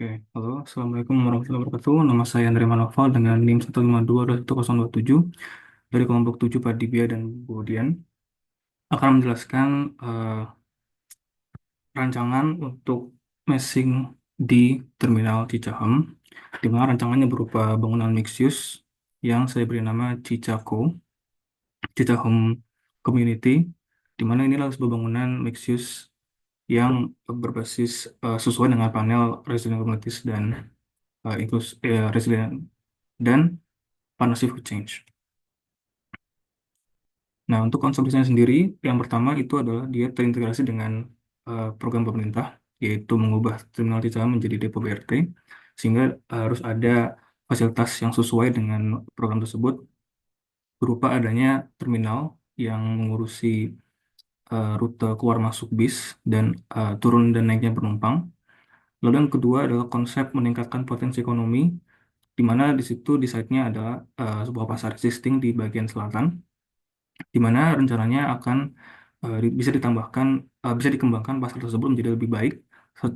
Oke, halo, Assalamualaikum warahmatullahi wabarakatuh. Nama saya Andre Manoval dengan NIM 152-1027 dari kelompok 7 Padibia dan Bodian akan menjelaskan rancangan untuk meshing di Terminal Cicahem, di mana rancangannya berupa bangunan mixed use yang saya beri nama Cicaco, Cicahem Community, di mana inilah sebuah bangunan mixed use yang berbasis sesuai dengan panel resilient communities dan resilient dan partnership for change. Nah, untuk konsumsinya sendiri, yang pertama itu adalah dia terintegrasi dengan program pemerintah, yaitu mengubah terminal Cicahem menjadi depo BRT, sehingga harus ada fasilitas yang sesuai dengan program tersebut, berupa adanya terminal yang mengurusi rute keluar masuk bis dan turun dan naiknya penumpang. Lalu yang kedua adalah konsep meningkatkan potensi ekonomi, di mana di situ di site-nya adalah sebuah pasar existing di bagian selatan, di mana rencananya akan bisa ditambahkan bisa dikembangkan pasar tersebut menjadi lebih baik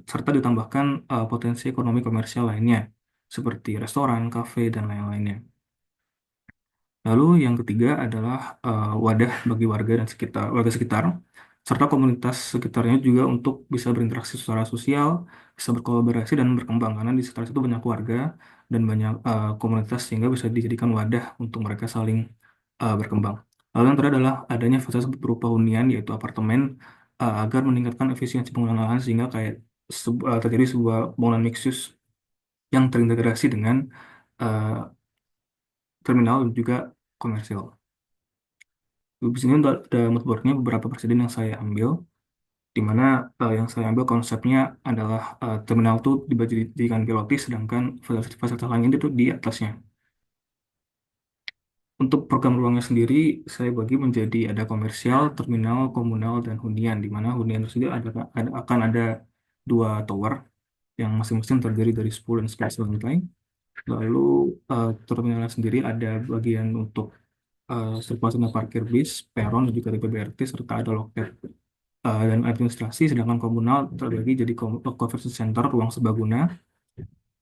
serta ditambahkan potensi ekonomi komersial lainnya seperti restoran, kafe dan lain-lainnya. Lalu yang ketiga adalah wadah bagi warga sekitar serta komunitas sekitarnya juga untuk bisa berinteraksi secara sosial, bisa berkolaborasi dan berkembang karena di sekitar itu banyak warga dan banyak komunitas sehingga bisa dijadikan wadah untuk mereka saling berkembang. Lalu yang terakhir adalah adanya fasilitas berupa hunian yaitu apartemen agar meningkatkan efisiensi penggunaan lahan sehingga kayak terjadi sebuah bangunan mixed use yang terintegrasi dengan uh, terminal dan juga komersial. Di sini ada moodboardnya beberapa presiden yang saya ambil, di mana yang saya ambil konsepnya adalah terminal itu dijadikan pilotis, sedangkan fasilitas lainnya itu di atasnya. Untuk program ruangnya sendiri, saya bagi menjadi ada komersial, terminal, komunal, dan hunian, di mana hunian tersebut akan ada dua tower yang masing-masing terdiri dari 10 dan 11 lantai. Lalu terminalnya sendiri ada bagian untuk sirkulasi parkir bis, peron, dan juga tipe BRT, serta ada loket dan administrasi, sedangkan komunal terbagi jadi convention center, ruang serbaguna,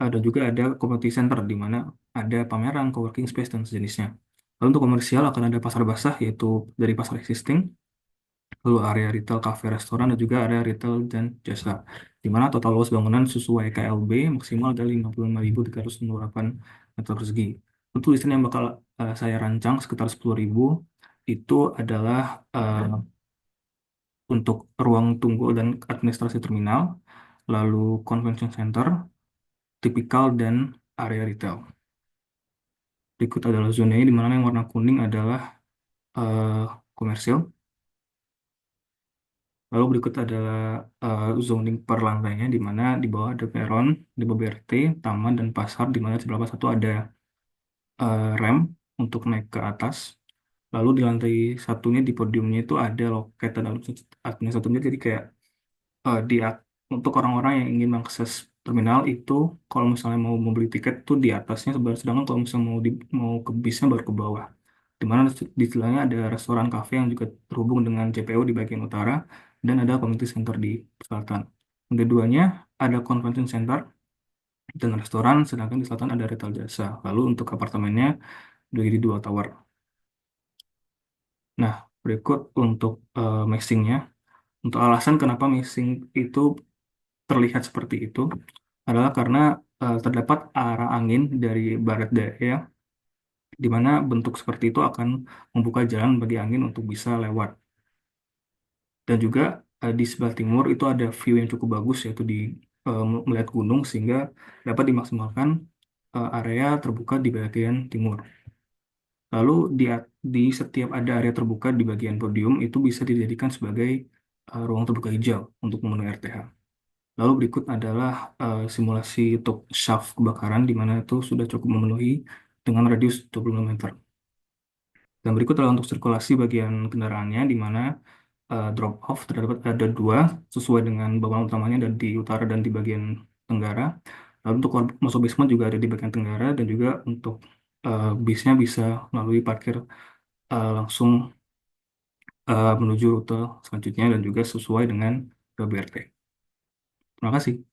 dan juga ada community center di mana ada pameran, coworking space, dan sejenisnya. Lalu untuk komersial akan ada pasar basah, yaitu dari pasar existing, lalu area retail, cafe, restoran, dan juga area retail dan jasa, di mana total luas bangunan sesuai KLB maksimal ada 55.368 meter persegi. Untuk desain yang bakal saya rancang sekitar 10.000 itu adalah untuk ruang tunggu dan administrasi terminal, lalu convention center, tipikal, dan area retail. Berikut adalah zonanya, di mana yang warna kuning adalah eh, komersial. Lalu berikut adalah zoning per lantainya, di mana di bawah ada peron, di bawah BRT, taman, dan pasar, di mana di sebelah satu ada rem untuk naik ke atas. Lalu di lantai satunya, di podiumnya itu ada loket dan administratifnya, jadi kayak di untuk orang-orang yang ingin mengakses terminal itu, kalau misalnya mau membeli tiket tuh di atasnya, sedangkan kalau misalnya mau ke bisnya baru ke bawah. Di mana di sebelahnya ada restoran kafe yang juga terhubung dengan JPO di bagian utara dan ada community center di selatan. Yang keduanya ada convention center dan restoran, sedangkan di selatan ada retail jasa. Lalu untuk apartemennya di dua tower. Nah, berikut untuk mixingnya. Untuk alasan kenapa mixing itu terlihat seperti itu adalah karena terdapat arah angin dari barat daya, di mana bentuk seperti itu akan membuka jalan bagi angin untuk bisa lewat. Dan juga di sebelah timur itu ada view yang cukup bagus, yaitu di melihat gunung, sehingga dapat dimaksimalkan area terbuka di bagian timur. Lalu di setiap ada area terbuka di bagian podium itu bisa dijadikan sebagai ruang terbuka hijau untuk memenuhi RTH. Lalu berikut adalah simulasi untuk shaft kebakaran, di mana itu sudah cukup memenuhi dengan radius 25 meter. Dan berikut adalah untuk sirkulasi bagian kendaraannya, di mana drop off terdapat ada dua sesuai dengan bangunan utamanya, dan di utara dan di bagian tenggara. Lalu untuk masuk basement juga ada di bagian tenggara, dan juga untuk bisnya bisa melalui parkir langsung menuju rute selanjutnya dan juga sesuai dengan BRT. Terima kasih.